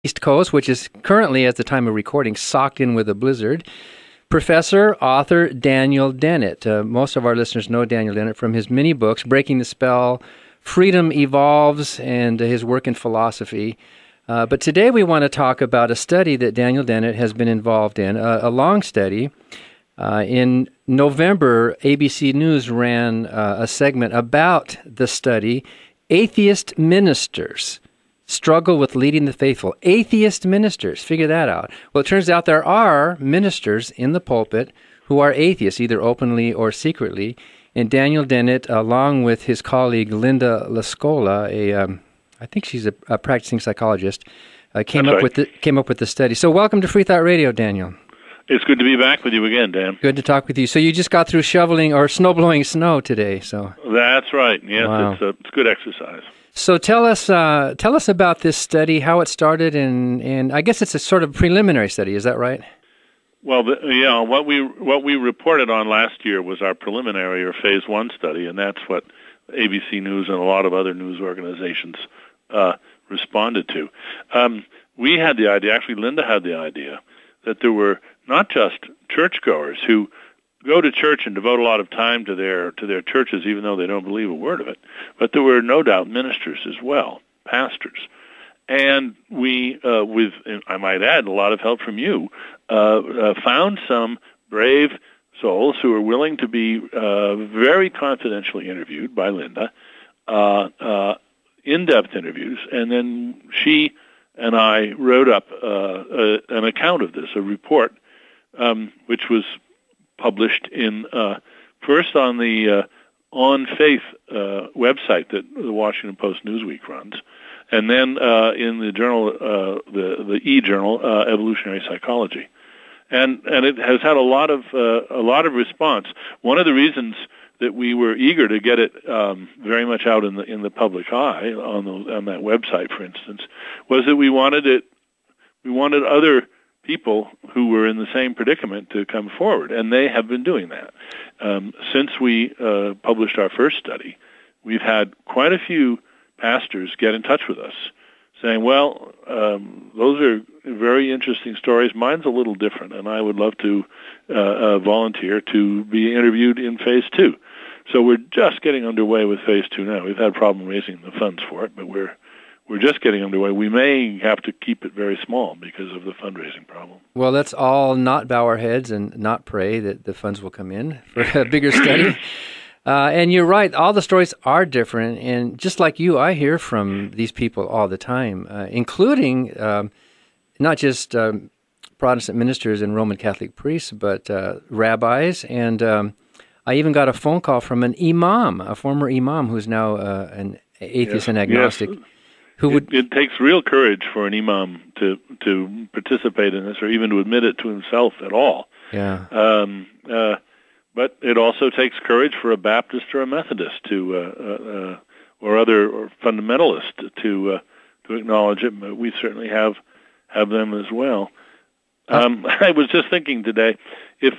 East Coast, which is currently, at the time of recording, socked in with a blizzard. Professor, author Daniel Dennett. Most of our listeners know Daniel Dennett from his many books, Breaking the Spell, Freedom Evolves, and his work in philosophy. But today we want to talk about a study that Daniel Dennett has been involved in, a long study. In November, ABC News ran a segment about the study, Atheist Ministers Struggle with Leading the Faithful. Atheist ministers, figure that out. Well, it turns out there are ministers in the pulpit who are atheists, either openly or secretly. And Daniel Dennett, along with his colleague Linda LaScola, I think she's a practicing psychologist, came up with the study. So welcome to Free Thought Radio, Daniel. It's good to be back with you again, Dan. Good to talk with you. So you just got through shoveling or snowblowing snow today, so that's right. Yes, wow. It's good exercise. So tell us about this study, how it started, and I guess it's a sort of preliminary study. Is that right? Well, what we reported on last year was our preliminary or phase 1 study, and that's what ABC News and a lot of other news organizations responded to. We had the idea, actually Linda had the idea, that there were not just churchgoers who go to church and devote a lot of time to their churches, even though they don't believe a word of it, but there were no doubt ministers as well, pastors. And we, with, I might add, a lot of help from you, found some brave souls who were willing to be very confidentially interviewed by Linda, in-depth interviews, and then she and I wrote up an account of this, a report, which was published in first on the On Faith website that the Washington Post Newsweek runs, and then in the journal, the e-journal, Evolutionary Psychology, and it has had a lot of response. One of the reasons that we were eager to get it very much out in the public eye on that website, for instance, was that we wanted other people who were in the same predicament to come forward, and they have been doing that. Since we published our first study, we've had quite a few pastors get in touch with us saying, well, those are very interesting stories. Mine's a little different, and I would love to volunteer to be interviewed in phase 2. So we're just getting underway with phase 2 now. We've had a problem raising the funds for it, but we're just getting underway. We may have to keep it very small because of the fundraising problem. Well, let's all not bow our heads and not pray that the funds will come in for a bigger study. And you're right, all the stories are different. And just like you, I hear from these people all the time, including not just Protestant ministers and Roman Catholic priests, but rabbis. And I even got a phone call from an imam, a former imam who's now an atheist and agnostic. Yes. It takes real courage for an imam to participate in this, or even to admit it to himself at all. Yeah. But it also takes courage for a Baptist or a Methodist or fundamentalist to acknowledge it. But we certainly have them as well. I was just thinking today, if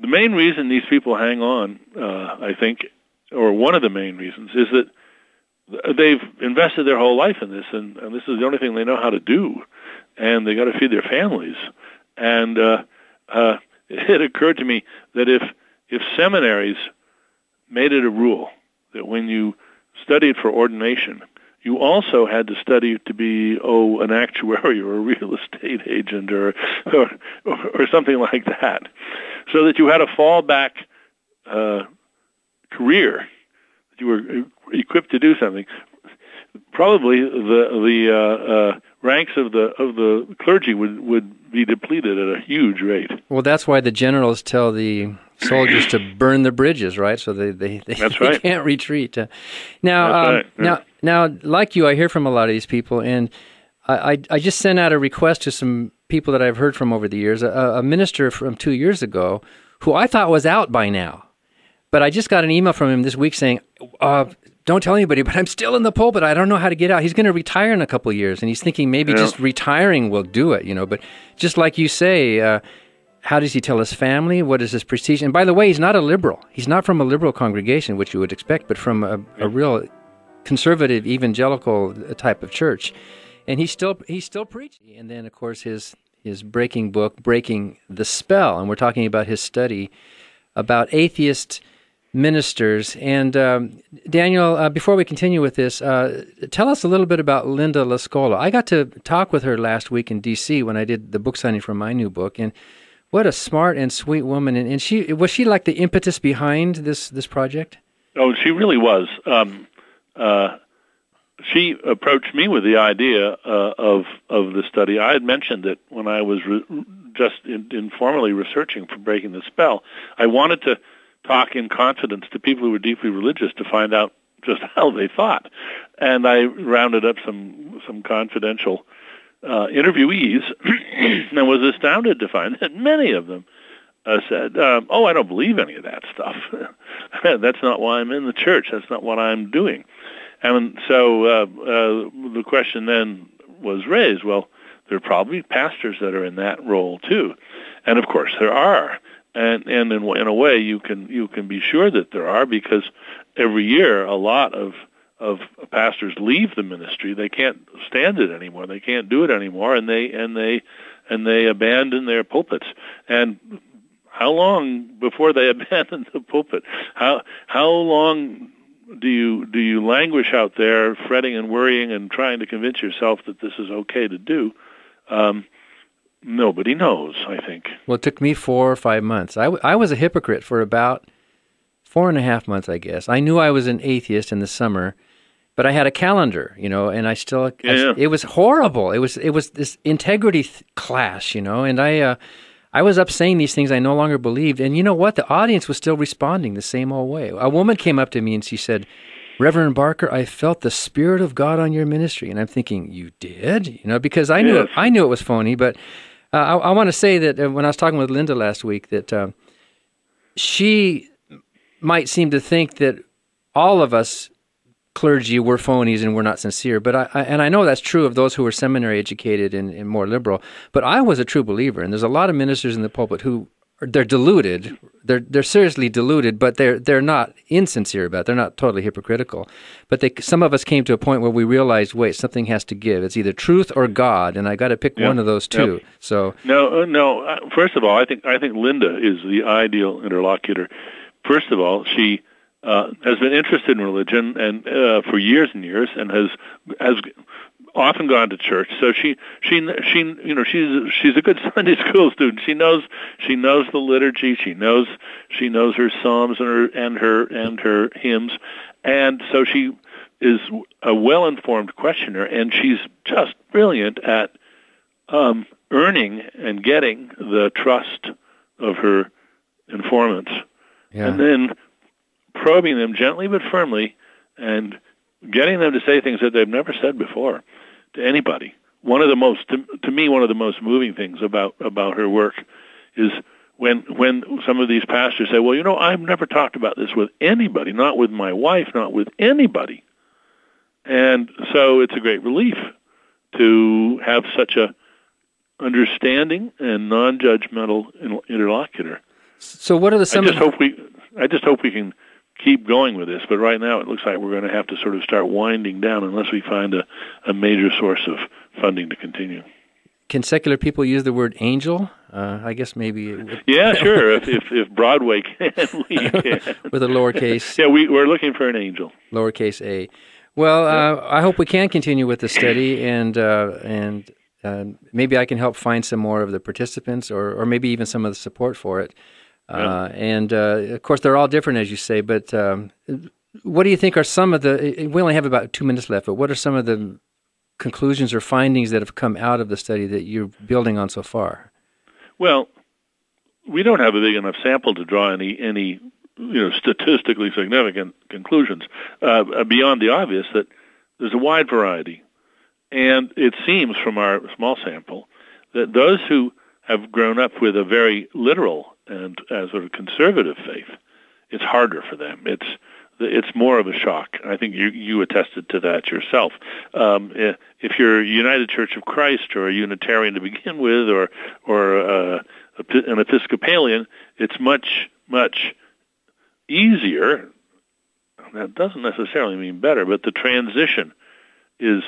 the main reason these people hang on, I think, or one of the main reasons, is that they've invested their whole life in this, and this is the only thing they know how to do, and they got to feed their families. And it occurred to me that if seminaries made it a rule that when you studied for ordination, you also had to study to be an actuary or a real estate agent or something like that, so that you had a fallback career, that you were equipped to do something. Probably the ranks of the clergy would be depleted at a huge rate. Well, that's why the generals tell the soldiers to burn the bridges, right? So they can't retreat. Now, like you, I hear from a lot of these people, and I just sent out a request to some people that I've heard from over the years. A minister from 2 years ago, who I thought was out by now, but I just got an email from him this week saying, don't tell anybody, but I'm still in the pulpit. I don't know how to get out. He's going to retire in a couple of years, and he's thinking maybe just retiring will do it, But just like you say, how does he tell his family? What is his prestige? And by the way, he's not a liberal. He's not from a liberal congregation, which you would expect, but from a real conservative, evangelical type of church. And he's still preaching. And then, of course, his breaking book, Breaking the Spell. And we're talking about his study about atheist ministers. And Daniel, before we continue with this, tell us a little bit about Linda LaScola. I got to talk with her last week in D.C. when I did the book signing for my new book. And what a smart and sweet woman. And was she like the impetus behind this project? Oh, she really was. She approached me with the idea of the study. I had mentioned it when I was just informally researching for Breaking the Spell. I wanted to talk in confidence to people who were deeply religious to find out just how they thought. And I rounded up some confidential interviewees and was astounded to find that many of them said, oh, I don't believe any of that stuff. That's not why I'm in the church. That's not what I'm doing. And so the question then was raised, well, there are probably pastors that are in that role too. And of course there are. And in a way you can be sure that there are, because every year a lot of pastors leave the ministry. They can't stand it anymore. They can't do it anymore, and they abandon their pulpits. And how long before they abandon the pulpit? How long do you languish out there, fretting and worrying and trying to convince yourself that this is okay to do? Nobody knows, I think. Well, it took me 4 or 5 months. I was a hypocrite for about 4.5 months, I guess. I knew I was an atheist in the summer, but I had a calendar, and I still. It was horrible. It was this integrity clash, and I was up saying these things I no longer believed, and you know what? The audience was still responding the same old way. A woman came up to me and she said, "Reverend Barker, I felt the Spirit of God on your ministry." And I'm thinking, you did? Because I knew it was phony. But I want to say that when I was talking with Linda last week, that she might seem to think that all of us clergy were phonies and we're not sincere. But I know that's true of those who are seminary educated and more liberal. But I was a true believer, and there's a lot of ministers in the pulpit who they're deluded. They're seriously deluded, but they're not insincere about it. They're not totally hypocritical. But some of us came to a point where we realized, wait, something has to give. It's either truth or God, and I got to pick one of those two. Yep. So no. First of all, I think Linda is the ideal interlocutor. First of all, she has been interested in religion and for years and years, and has often gone to church. So she's a good Sunday school student. She knows the liturgy. She knows her psalms and her hymns, and so she is a well-informed questioner, and she's just brilliant at earning and getting the trust of her informants, and then probing them gently but firmly, and getting them to say things that they've never said before to anybody. One of the most moving things about her work is when some of these pastors say, "Well, I've never talked about this with anybody, not with my wife, not with anybody," and so it's a great relief to have such a understanding and non-judgmental interlocutor. So, what are the? I just hope we can keep going with this, but right now it looks like we're going to have to sort of start winding down unless we find a major source of funding to continue. Can secular people use the word angel? I guess maybe. Yeah, sure. if Broadway can, we can. With a lowercase. Yeah, we're looking for an angel. Lowercase a. Well, I hope we can continue with the study, and maybe I can help find some more of the participants, or maybe even some of the support for it. And of course, they're all different, as you say, but what do you think are some of the, we only have about 2 minutes left, but what are some of the conclusions or findings that have come out of the study that you're building on so far? Well, we don't have a big enough sample to draw any statistically significant conclusions beyond the obvious that there's a wide variety. And it seems from our small sample that those who have grown up with a very literal and sort of conservative faith, it's harder for them. It's more of a shock. I think you attested to that yourself. If you're a United Church of Christ or a Unitarian to begin with, or an Episcopalian, it's much easier. That doesn't necessarily mean better, but the transition is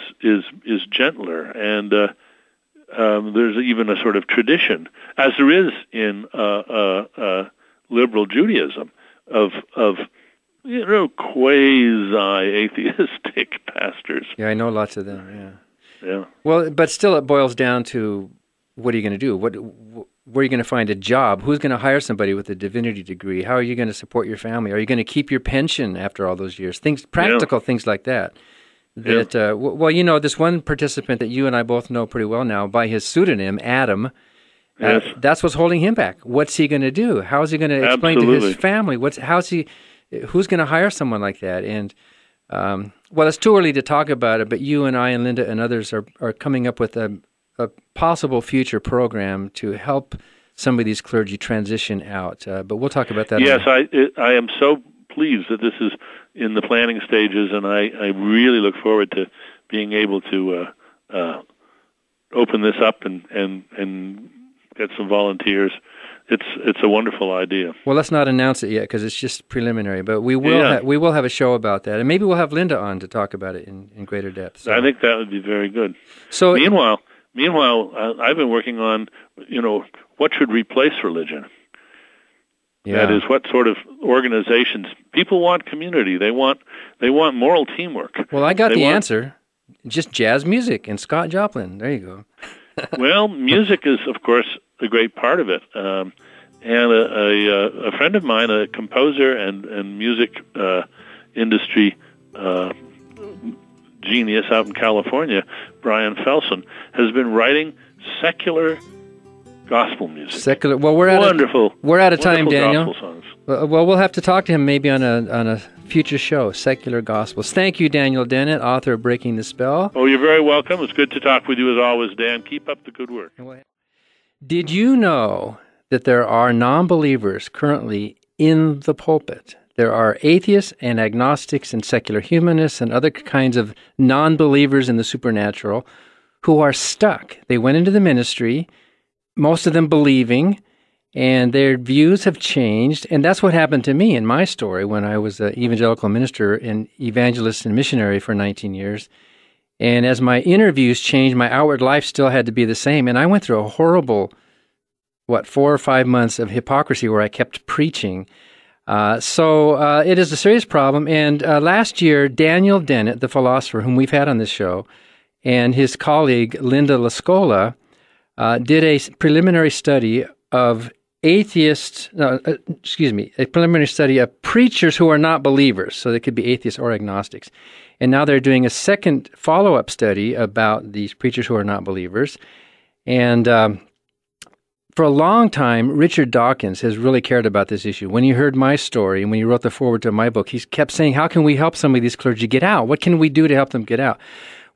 gentler, and there's even a sort of tradition, as there is in liberal Judaism, of quasi-atheistic pastors. Yeah, I know lots of them. Yeah. Well, but still, it boils down to what are you going to do? Where are you going to find a job? Who's going to hire somebody with a divinity degree? How are you going to support your family? Are you going to keep your pension after all those years? Practical things like that. This one participant that you and I both know pretty well now by his pseudonym, Adam, that's what's holding him back. What's he going to do? How is he going to explain to his family? Who's going to hire someone like that? And it's too early to talk about it, but you and I and Linda and others are coming up with a possible future program to help some of these clergy transition out. But we'll talk about that. Yes, I am so pleased that this is in the planning stages, and I really look forward to being able to open this up and get some volunteers. It's a wonderful idea. Well, let's not announce it yet because it's just preliminary, but we will have a show about that, and maybe we'll have Linda on to talk about it in greater depth. So. I think that would be very good. So, Meanwhile, I've been working on, what should replace religion. Yeah. That is, what sort of organizations? People want community. They want moral teamwork. Well, I got the answer. Just jazz music and Scott Joplin. There you go. Well, music is, of course, a great part of it. And a friend of mine, a composer and music industry genius out in California, Brian Felsen, has been writing secular gospel music. Secular. Well, we're out of time, Daniel. Gospel songs. Well, we'll have to talk to him maybe on a future show. Secular Gospels. Thank you, Daniel Dennett, author of Breaking the Spell. Oh, you're very welcome. It's good to talk with you as always, Dan. Keep up the good work. Did you know that there are non-believers currently in the pulpit? There are atheists and agnostics and secular humanists and other kinds of non-believers in the supernatural who are stuck. They went into the ministry, most of them believing, and their views have changed. And that's what happened to me in my story when I was an evangelical minister and evangelist and missionary for 19 years. And as my interviews changed, my outward life still had to be the same. And I went through a horrible, 4 or 5 months of hypocrisy where I kept preaching. So it is a serious problem. And last year, Daniel Dennett, the philosopher whom we've had on this show, and his colleague, Linda LaScola, did a preliminary study of a preliminary study of preachers who are not believers. So they could be atheists or agnostics. And now they're doing a second follow-up study about these preachers who are not believers. And for a long time, Richard Dawkins has really cared about this issue. When he heard my story and when he wrote the foreword to my book, he kept saying, how can we help some of these clergy get out? What can we do to help them get out?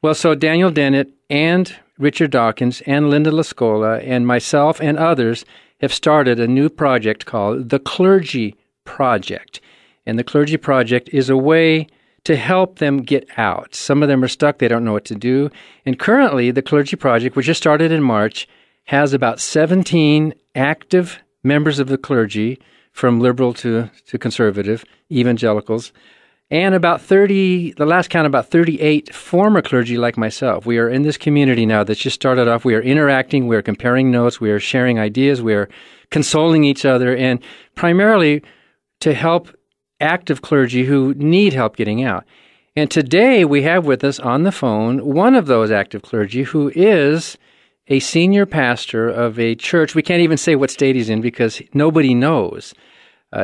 Well, so Daniel Dennett and Richard Dawkins and Linda LaScola and myself and others have started a new project called the Clergy Project. And the Clergy Project is a way to help them get out. Some of them are stuck. They don't know what to do. And currently, the Clergy Project, which just started in March, has about 17 active members of the clergy, from liberal to conservative, evangelicals, and about 38 former clergy like myself. We are in this community now that's just started off. We are interacting. We are comparing notes. We are sharing ideas. We are consoling each other, and primarily to help active clergy who need help getting out. And today we have with us on the phone one of those active clergy who is a senior pastor of a church. We can't even say what state he's in because nobody knows.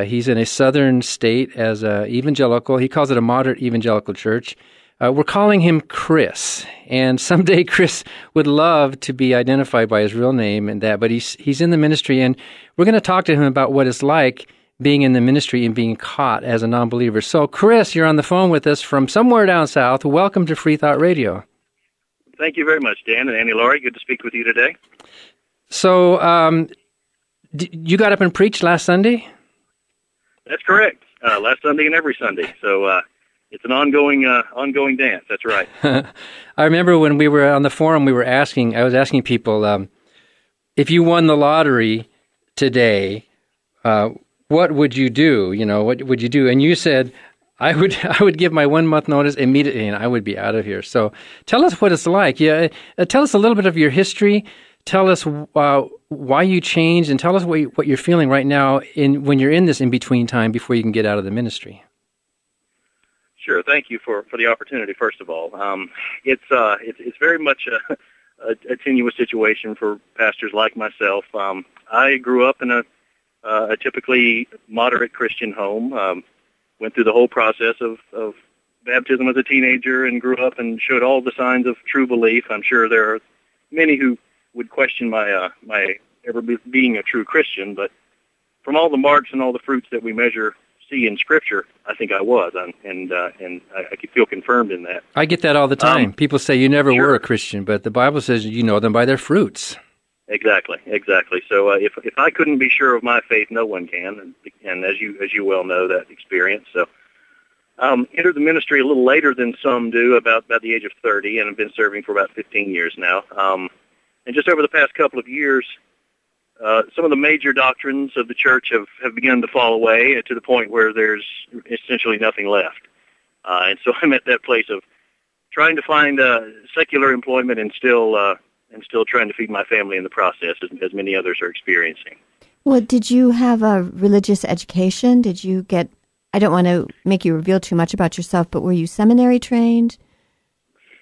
He's in a southern state as an evangelical. He calls it a moderate evangelical church. We're calling him Chris, and someday Chris would love to be identified by his real name and that, but he's in the ministry, and we're going to talk to him about what it's like being in the ministry and being caught as a non-believer. So, Chris, you're on the phone with us from somewhere down south. Welcome to Free Thought Radio. Thank you very much, Dan and Annie Laurie. Good to speak with you today. So, you got up and preached last Sunday? That's correct. Last Sunday and every Sunday. So it's an ongoing dance. That's right. I remember when we were on the forum, I was asking people, if you won the lottery today, what would you do? What would you do? And you said, I would give my 1 month notice immediately, and I would be out of here. So tell us what it's like. Yeah, tell us a little bit of your history. Tell us why you changed, and tell us what you're feeling right now when you're in this in between time before you can get out of the ministry. Sure. Thank you for the opportunity. First of all, it's very much a tenuous situation for pastors like myself. I grew up in a typically moderate Christian home. Went through the whole process of baptism as a teenager and grew up and showed all the signs of true belief. I'm sure there are many who would question my ever being a true Christian, but from all the marks and all the fruits that we see in Scripture, I think I was, and I could feel confirmed in that. I get that all the time. People say you never sure. were a Christian, but the Bible says you know them by their fruits. Exactly. So if I couldn't be sure of my faith, no one can, and as you well know that experience. So entered the ministry a little later than some do, about the age of 30, and I've been serving for about 15 years now. And just over the past couple of years, some of the major doctrines of the church have begun to fall away to the point where there's essentially nothing left. And so I'm at that place of trying to find secular employment and still trying to feed my family in the process, as many others are experiencing. Well, did you have a religious education? Did you get, I don't want to make you reveal too much about yourself, but were you seminary trained?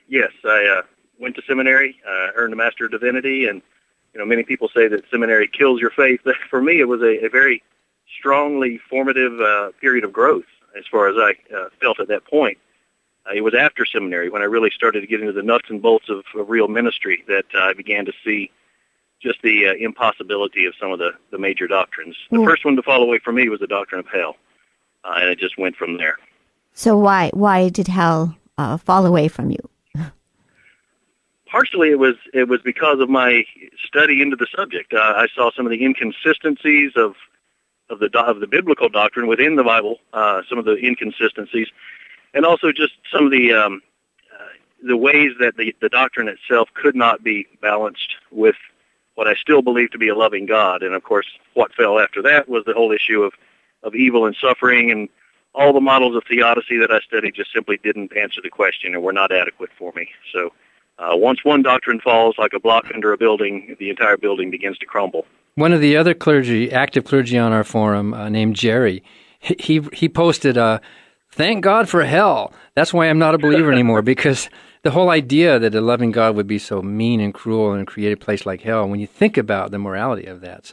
Yes, I went to seminary, earned a Master of Divinity, and many people say that seminary kills your faith. But for me, it was a very strongly formative period of growth as far as I felt at that point. It was after seminary when I really started to get into the nuts and bolts of real ministry that I began to see just the impossibility of some of the major doctrines. The first one to fall away from me was the doctrine of hell, and it just went from there. So why did hell fall away from you? Partially, it was because of my study into the subject. I saw some of the inconsistencies of the biblical doctrine within the Bible, some of the inconsistencies, and also just some of the ways that the doctrine itself could not be balanced with what I still believe to be a loving God. And of course, what fell after that was the whole issue of evil and suffering, and all the models of theodicy that I studied just simply didn't answer the question and were not adequate for me. So once one doctrine falls like a block under a building, the entire building begins to crumble. One of the other active clergy on our forum, named Jerry, he posted, "Thank God for hell. That's why I'm not a believer anymore," because the whole idea that a loving God would be so mean and cruel and create a place like hell, when you think about the morality of that,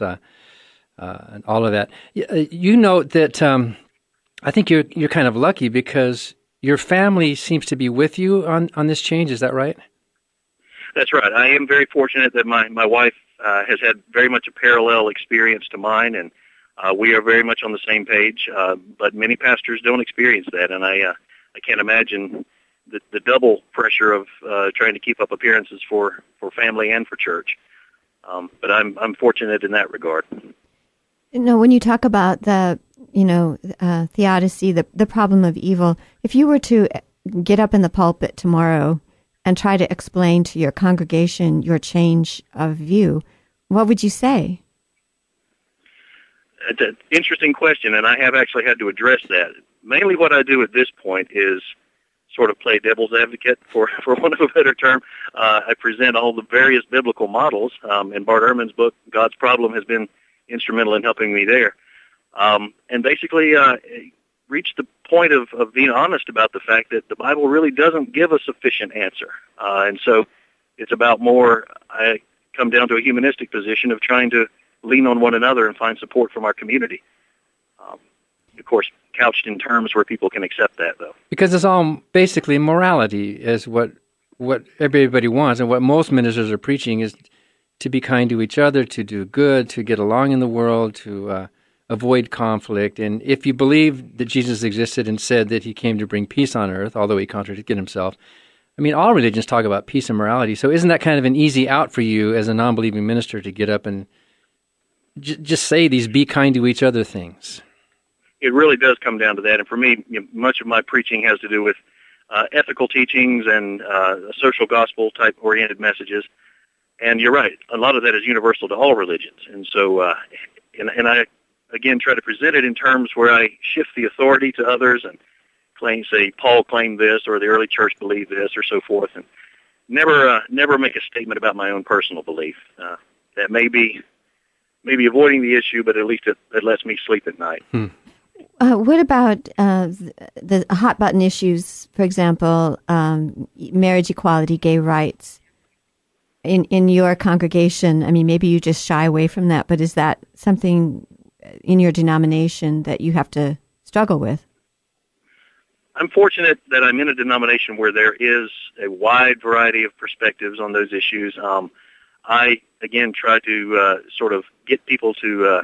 and all of that, you note that I think you're kind of lucky because your family seems to be with you on this change. Is that right? That's right. I am very fortunate that my wife has had very much a parallel experience to mine, and we are very much on the same page. But many pastors don't experience that, and I can't imagine the double pressure of trying to keep up appearances for family and for church. But I'm fortunate in that regard. When you talk about the theodicy, the problem of evil, if you were to get up in the pulpit tomorrow and try to explain to your congregation your change of view, what would you say? It's an interesting question, and I have actually had to address that. Mainly what I do at this point is sort of play devil's advocate, for want of a better term. I present all the various biblical models, and Bart Ehrman's book, God's Problem, has been instrumental in helping me there. And basically reach the point of being honest about the fact that the Bible really doesn't give a sufficient answer. And so it's about more, I come down to a humanistic position of trying to lean on one another and find support from our community. Of course, couched in terms where people can accept that, though. Because it's all basically morality is what everybody wants, and what most ministers are preaching is to be kind to each other, to do good, to get along in the world, to avoid conflict. And if you believe that Jesus existed and said that he came to bring peace on earth, although he contradicted himself, I mean, all religions talk about peace and morality. So isn't that kind of an easy out for you as a non-believing minister to get up and just say these be kind to each other things? It really does come down to that. And for me, much of my preaching has to do with ethical teachings and social gospel type oriented messages. And you're right, a lot of that is universal to all religions. And so, and I, again, try to present it in terms where I shift the authority to others and say Paul claimed this or the early church believed this or so forth, and never make a statement about my own personal belief. That may be avoiding the issue, but at least it lets me sleep at night. What about the hot button issues, for example, marriage equality, gay rights? In your congregation, I mean, maybe you just shy away from that, but is that something in your denomination that you have to struggle with? I'm fortunate that I'm in a denomination where there is a wide variety of perspectives on those issues. I, again, try to sort of get people to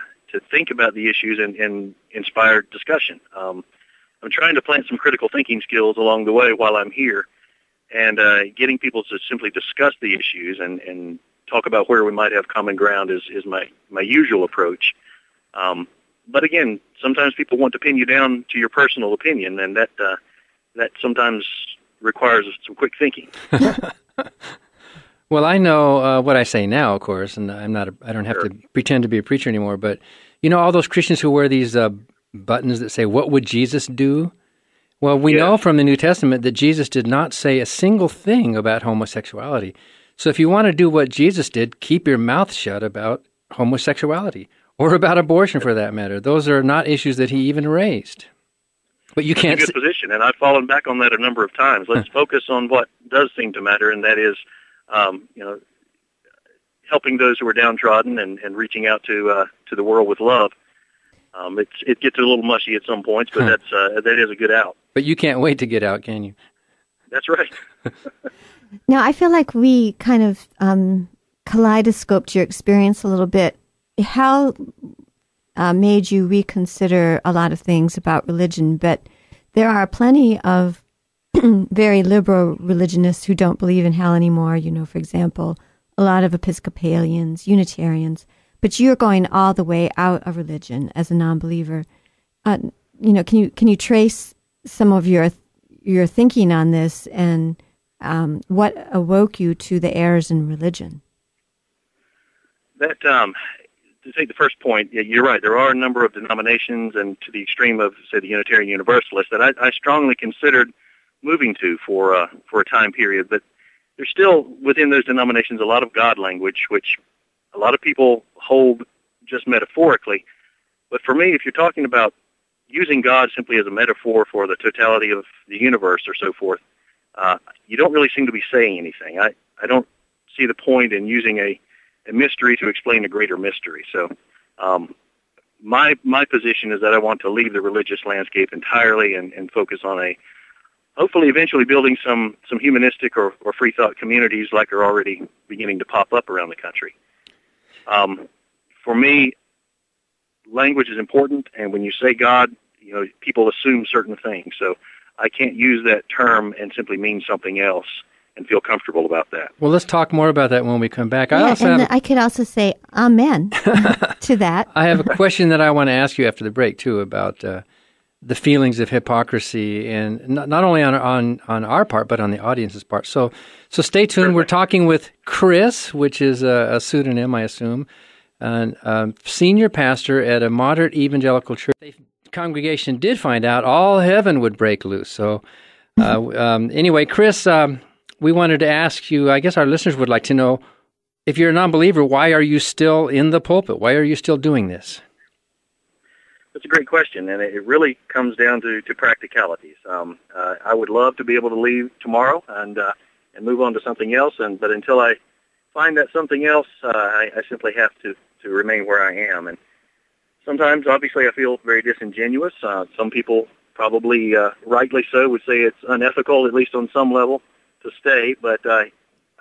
think about the issues and inspire discussion. I'm trying to plant some critical thinking skills along the way while I'm here, and getting people to simply discuss the issues and talk about where we might have common ground is my usual approach. But again, sometimes people want to pin you down to your personal opinion, and that sometimes requires some quick thinking. Well, I know what I say now, of course, and I don't have to pretend to be a preacher anymore. But you know, all those Christians who wear these buttons that say, "What would Jesus do?" Well, we know from the New Testament that Jesus did not say a single thing about homosexuality. So if you want to do what Jesus did, keep your mouth shut about homosexuality or about abortion for that matter. Those are not issues that he even raised. But you can't. That's a good position, and I've fallen back on that a number of times. Let's focus on what does seem to matter, and that is, helping those who are downtrodden and reaching out to the world with love. It gets a little mushy at some points, but that is a good out. But you can't wait to get out, can you? That's right. Now, I feel like we kind of kaleidoscoped your experience a little bit. How made you reconsider a lot of things about religion? But there are plenty of very liberal religionists who don't believe in hell anymore. You know, for example, a lot of Episcopalians, Unitarians. But you're going all the way out of religion as a non-believer. Can you trace some of your thinking on this and what awoke you to the errors in religion? That to take the first point, you're right. There are a number of denominations, and to the extreme of, say, the Unitarian Universalist, that I strongly considered moving to for a time period. But there's still within those denominations a lot of God language, which a lot of people hold just metaphorically. But for me, if you're talking about using God simply as a metaphor for the totality of the universe or so forth, you don't really seem to be saying anything. I don't see the point in using a mystery to explain a greater mystery. So my position is that I want to leave the religious landscape entirely and focus on hopefully eventually building some humanistic or free thought communities like are already beginning to pop up around the country. For me, language is important, and when you say God, people assume certain things. So I can't use that term and simply mean something else and feel comfortable about that. Well, let's talk more about that when we come back. I could also say amen to that. I have a question that I want to ask you after the break, too, about the feelings of hypocrisy, and not only on our part, but on the audience's part. So stay tuned. Certainly. We're talking with Chris, which is a pseudonym, I assume, and senior pastor at a moderate evangelical church. The congregation did find out all heaven would break loose. So anyway, Chris, we wanted to ask you, I guess our listeners would like to know, if you're a non-believer, why are you still in the pulpit? Why are you still doing this? That's a great question, and it really comes down to practicalities. I would love to be able to leave tomorrow and move on to something else, but until I find that something else, I simply have to remain where I am. And sometimes, obviously, I feel very disingenuous. Some people, probably rightly so, would say it's unethical, at least on some level, to stay, but I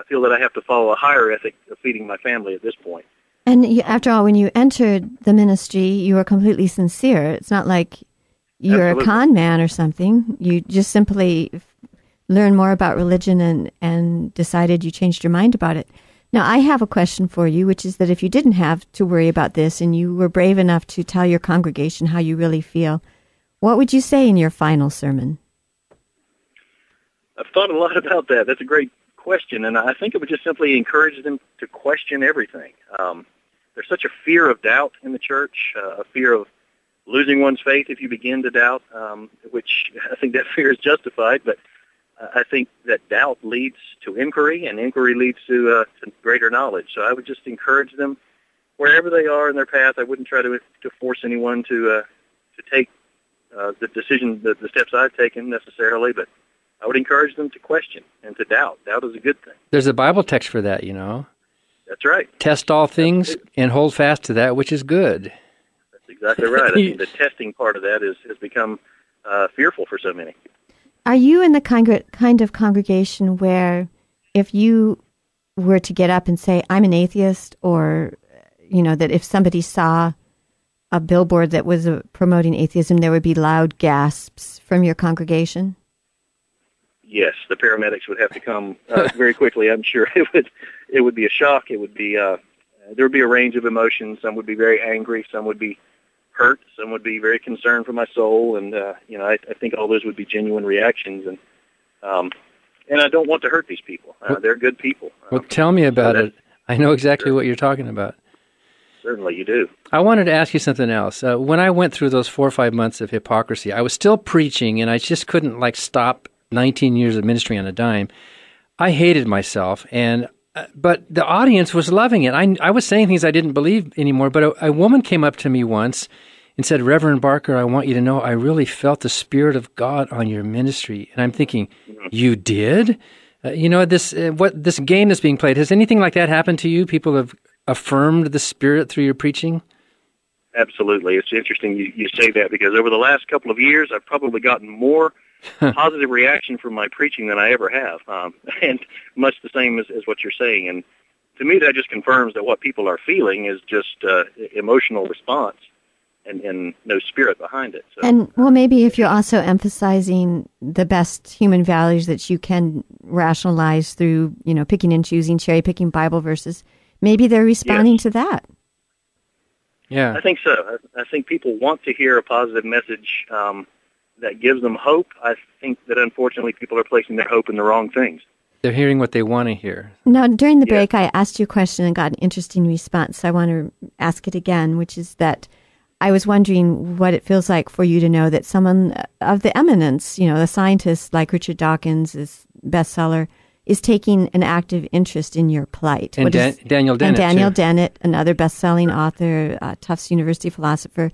feel that I have to follow a higher ethic of feeding my family at this point. And after all, when you entered the ministry, you were completely sincere. It's not like you're Absolutely. A con man or something. You just simply learned more about religion and decided you changed your mind about it. Now, I have a question for you, which is that if you didn't have to worry about this and you were brave enough to tell your congregation how you really feel, what would you say in your final sermon? I've thought a lot about that. That's a great question, and I think it would just simply encourage them to question everything. There's such a fear of doubt in the church, a fear of losing one's faith if you begin to doubt, which I think that fear is justified, but I think that doubt leads to inquiry, and inquiry leads to greater knowledge. So I would just encourage them, wherever they are in their path. I wouldn't try to force anyone to take the decision, the steps I've taken necessarily, but I would encourage them to question and to doubt. Doubt is a good thing. There's a Bible text for that, you know. That's right. Test all things and hold fast to that which is good. That's exactly right. I think the testing part of that has become fearful for so many. Are you in the kind of congregation where if you were to get up and say, I'm an atheist, or, you know, that if somebody saw a billboard that was promoting atheism, there would be loud gasps from your congregation? Yes, the paramedics would have to come very quickly. I'm sure it would be a shock. It would be there would be a range of emotions. Some would be very angry. Some would be hurt. Some would be very concerned for my soul. And I think all those would be genuine reactions. And I don't want to hurt these people. They're good people. Well, tell me about it. I know exactly what you're talking about. Certainly, you do. I wanted to ask you something else. When I went through those 4 or 5 months of hypocrisy, I was still preaching, and I just couldn't stop 19 years of ministry on a dime. I hated myself, but the audience was loving it. I was saying things I didn't believe anymore, but a woman came up to me once and said, Reverend Barker, I want you to know I really felt the Spirit of God on your ministry. And I'm thinking, you did? This game that's being played, has anything like that happened to you? People have affirmed the Spirit through your preaching? Absolutely. It's interesting you say that, because over the last couple of years, I've probably gotten more positive reaction from my preaching than I ever have, and much the same as what you're saying. And to me, that just confirms that what people are feeling is just emotional response and no spirit behind it. So, and, maybe if you're also emphasizing the best human values that you can rationalize through, picking and choosing, cherry-picking Bible verses, maybe they're responding to that. Yeah, I think so. I think people want to hear a positive message that gives them hope. I think that unfortunately people are placing their hope in the wrong things. They're hearing what they want to hear. Now, during the break, I asked you a question and got an interesting response. So I want to ask it again, which is that I was wondering what it feels like for you to know that someone of the eminence, a scientist like Richard Dawkins' bestseller, is taking an active interest in your plight. And Daniel Dennett. And Daniel Dennett, another best-selling author, Tufts University philosopher,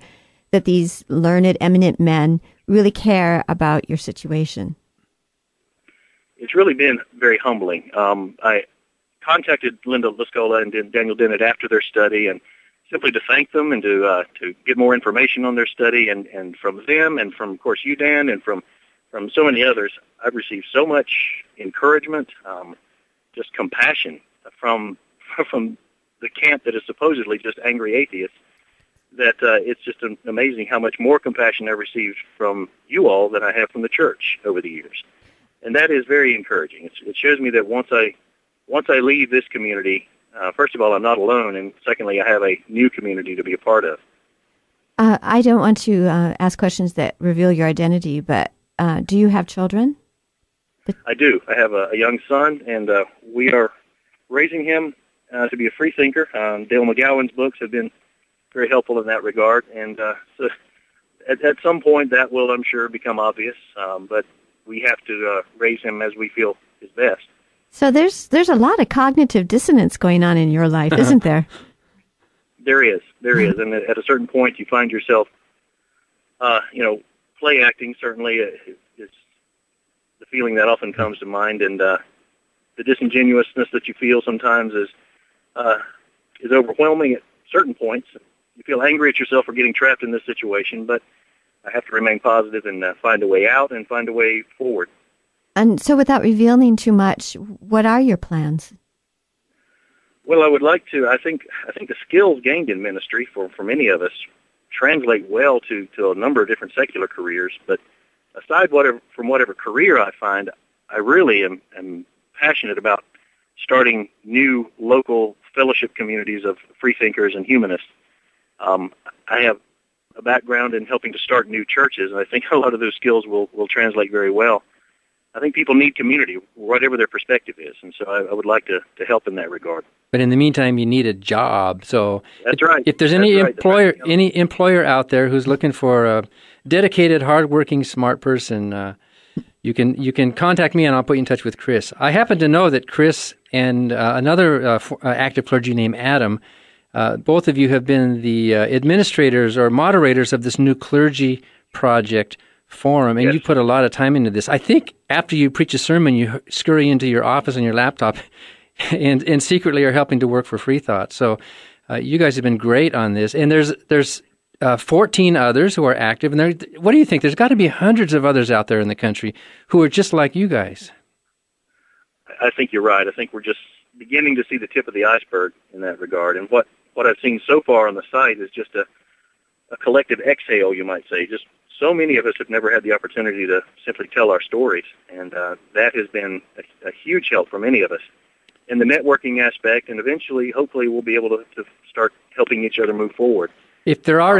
that these learned, eminent men really care about your situation. It's really been very humbling. I contacted LaScola and Daniel Dennett after their study, and simply to thank them and to get more information on their study, and from them, and from, of course, you, Dan, and from so many others. I've received so much encouragement, just compassion from the camp that is supposedly just angry atheists, that it's just amazing how much more compassion I've received from you all than I have from the church over the years. And that is very encouraging. It shows me that once I leave this community, first of all, I'm not alone, and secondly, I have a new community to be a part of. I don't want to ask questions that reveal your identity, but do you have children? I do. I have a young son, and we are raising him to be a free thinker. Dale McGowan's books have been very helpful in that regard, and so at some point that will, I'm sure, become obvious, but we have to raise him as we feel is best. So there's a lot of cognitive dissonance going on in your life, isn't there? There is, and at a certain point you find yourself, play acting certainly is the feeling that often comes to mind, and the disingenuousness that you feel sometimes is overwhelming at certain points. You feel angry at yourself for getting trapped in this situation, but I have to remain positive and find a way out and find a way forward. And so without revealing too much, what are your plans? Well, I would like to. I think the skills gained in ministry for many of us translate well to a number of different secular careers. But aside from whatever career I find, I really am passionate about starting new local fellowship communities of freethinkers and humanists. I have a background in helping to start new churches, and I think a lot of those skills will translate very well. I think people need community, whatever their perspective is, and so I would like to help in that regard. But in the meantime, you need a job. So that's right. If there's any employer out there who's looking for a dedicated, hardworking, smart person, you can contact me, and I'll put you in touch with Chris. I happen to know that Chris and another active clergy named Adam, both of you have been the administrators or moderators of this new clergy project forum, and yes. You put a lot of time into this. I think after you preach a sermon, you scurry into your office on your laptop and secretly are helping to work for Free Thought. So you guys have been great on this. And there's 14 others who are active. And what do you think? There's got to be hundreds of others out there in the country who are just like you guys. I think you're right. I think we're just beginning to see the tip of the iceberg in that regard. And what I've seen so far on the site is just a collective exhale, you might say. Just so many of us have never had the opportunity to simply tell our stories, and that has been a huge help for many of us in the networking aspect, and eventually, hopefully, we'll be able to start helping each other move forward. If there are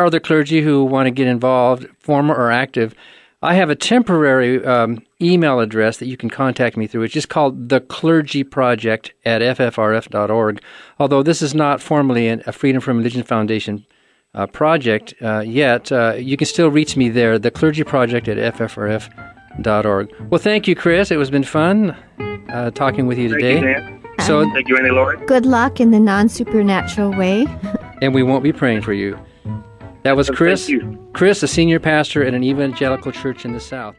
other clergy who want to get involved, former or active, I have a temporary email address that you can contact me through. It's just called the Clergy Project at ffrf.org. Although this is not formally a Freedom from Religion Foundation project yet, you can still reach me there, the Clergy Project at ffrf.org. Well, thank you, Chris. It has been fun talking with you today. Thank you, Dan. Thank you, Annie Laurie. Good luck in the non-supernatural way. And we won't be praying for you. That was Chris, a senior pastor at an evangelical church in the South.